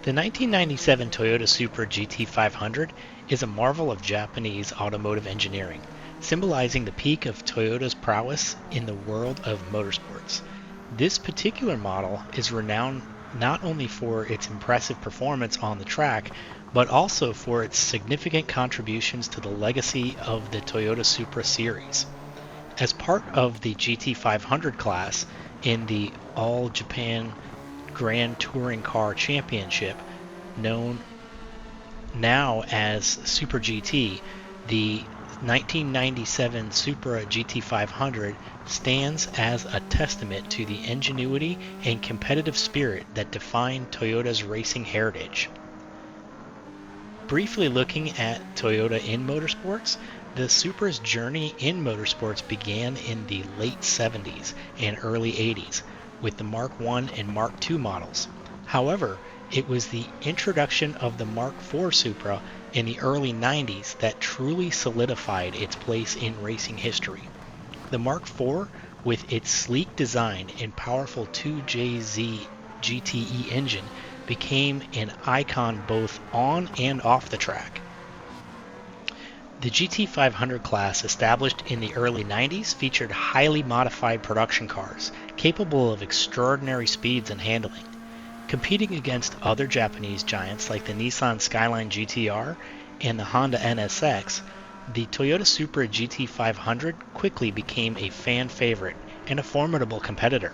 The 1997 Toyota Supra GT500 is a marvel of Japanese automotive engineering, symbolizing the peak of Toyota's prowess in the world of motorsports. This particular model is renowned not only for its impressive performance on the track, but also for its significant contributions to the legacy of the Toyota Supra series. As part of the GT500 class in the All Japan Grand Touring Car Championship, known now as Super GT, the 1997 Supra GT500 stands as a testament to the ingenuity and competitive spirit that define Toyota's racing heritage. Briefly looking at Toyota in motorsports, the Supra's journey in motorsports began in the late 70s and early 80s with the Mark I and Mark II models. However, it was the introduction of the Mark IV Supra in the early 90s that truly solidified its place in racing history. The Mark IV, with its sleek design and powerful 2JZ GTE engine, became an icon both on and off the track. The GT500 class, established in the early 90s, featured highly modified production cars, capable of extraordinary speeds and handling. Competing against other Japanese giants like the Nissan Skyline GTR and the Honda NSX, the Toyota Supra GT500 quickly became a fan favorite and a formidable competitor.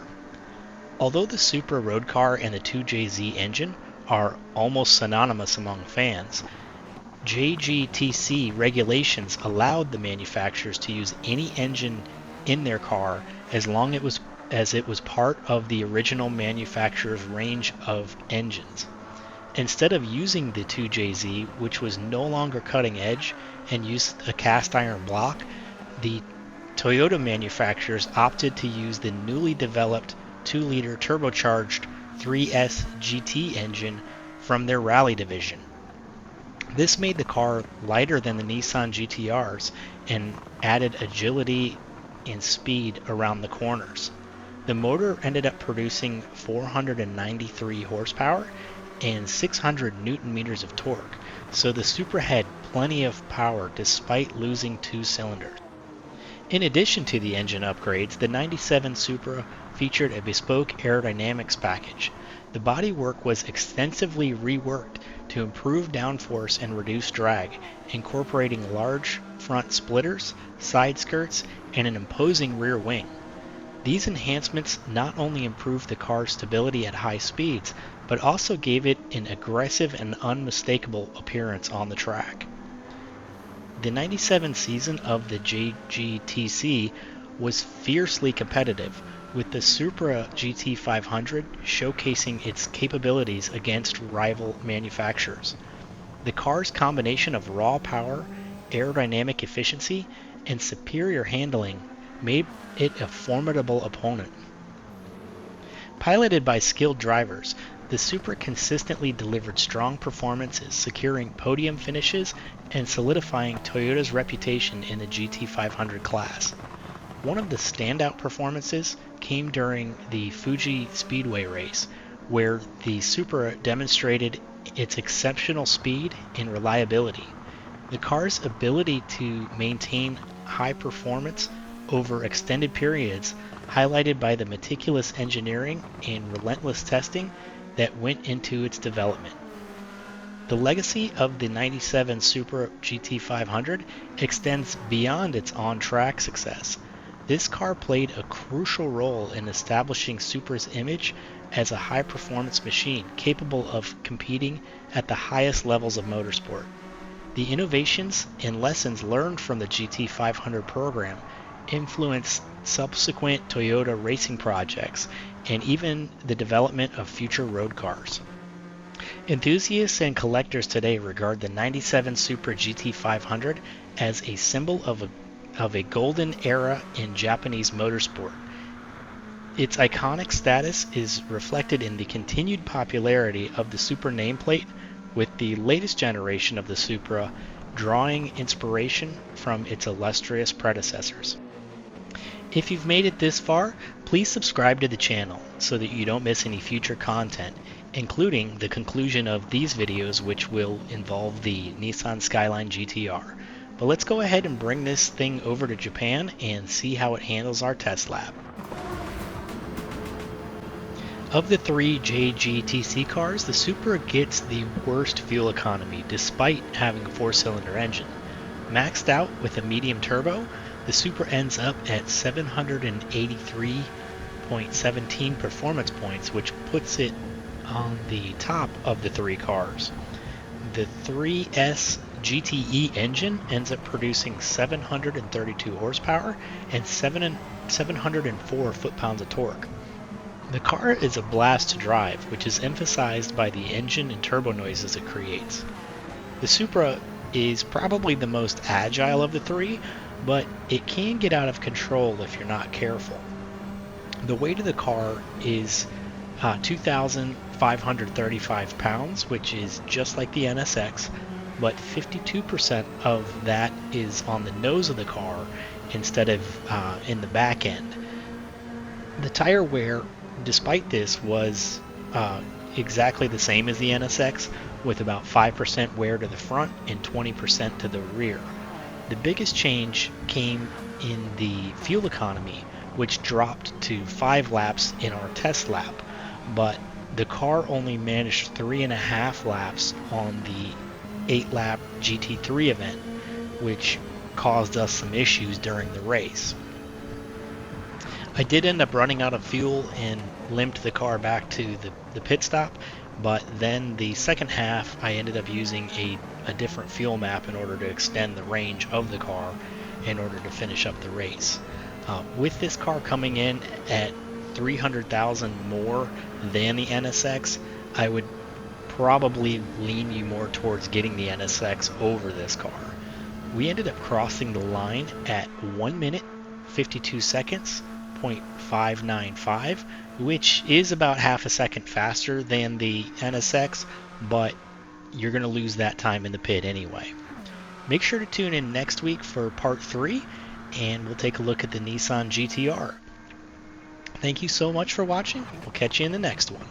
Although the Supra road car and the 2JZ engine are almost synonymous among fans, JGTC regulations allowed the manufacturers to use any engine in their car as long as it was part of the original manufacturer's range of engines. Instead of using the 2JZ, which was no longer cutting edge and used a cast iron block, the Toyota manufacturers opted to use the newly developed 2-liter turbocharged 3S GT engine from their Rally division. This made the car lighter than the Nissan GTRs and added agility and speed around the corners. The motor ended up producing 493 horsepower and 600 newton meters of torque, so the Supra had plenty of power despite losing 2 cylinders. In addition to the engine upgrades, the 97 Supra featured a bespoke aerodynamics package. The bodywork was extensively reworked to improve downforce and reduce drag, incorporating large front splitters, side skirts, and an imposing rear wing. These enhancements not only improved the car's stability at high speeds, but also gave it an aggressive and unmistakable appearance on the track. The 97 season of the JGTC was fiercely competitive, with the Supra GT500 showcasing its capabilities against rival manufacturers. The car's combination of raw power, aerodynamic efficiency, and superior handling made it a formidable opponent. Piloted by skilled drivers, the Supra consistently delivered strong performances, securing podium finishes and solidifying Toyota's reputation in the GT500 class. One of the standout performances came during the Fuji Speedway race, where the Supra demonstrated its exceptional speed and reliability. The car's ability to maintain high performance over extended periods, highlighted by the meticulous engineering and relentless testing that went into its development. The legacy of the 97 Supra GT500 extends beyond its on-track success. This car played a crucial role in establishing Supra's image as a high-performance machine capable of competing at the highest levels of motorsport. The innovations and lessons learned from the GT500 program influenced subsequent Toyota racing projects and even the development of future road cars. Enthusiasts and collectors today regard the 97 Supra GT500 as a symbol of a golden era in Japanese motorsport. Its iconic status is reflected in the continued popularity of the Supra nameplate, with the latest generation of the Supra drawing inspiration from its illustrious predecessors. If you've made it this far, please subscribe to the channel so that you don't miss any future content, including the conclusion of these videos, which will involve the Nissan Skyline GTR. But let's go ahead and bring this thing over to Japan and see how it handles our test lab. Of the three JGTC cars, the Supra gets the worst fuel economy despite having a 4-cylinder engine. Maxed out with a medium turbo, the Supra ends up at 783.17 performance points, which puts it on the top of the three cars. The 3S GTE engine ends up producing 732 horsepower and 704 foot-pounds of torque. The car is a blast to drive, which is emphasized by the engine and turbo noises it creates. The Supra is probably the most agile of the three, but it can get out of control if you're not careful. The weight of the car is 2,535 pounds, which is just like the NSX, but 52% of that is on the nose of the car instead of in the back end. The tire wear, despite this, was exactly the same as the NSX, with about 5% wear to the front and 20% to the rear. The biggest change came in the fuel economy, which dropped to 5 laps in our test lap, but the car only managed 3.5 laps on the 8-lap GT3 event, which caused us some issues during the race. I did end up running out of fuel and limped the car back to the pit stop, but then the second half I ended up using a different fuel map in order to extend the range of the car in order to finish up the race. With this car coming in at 300,000 more than the NSX, I would probably lean you more towards getting the NSX over this car. We ended up crossing the line at 1 minute 52 seconds 0.595, which is about half a second faster than the NSX, but you're going to lose that time in the pit anyway. Make sure to tune in next week for part 3, and we'll take a look at the Nissan GTR. Thank you so much for watching. We'll catch you in the next one.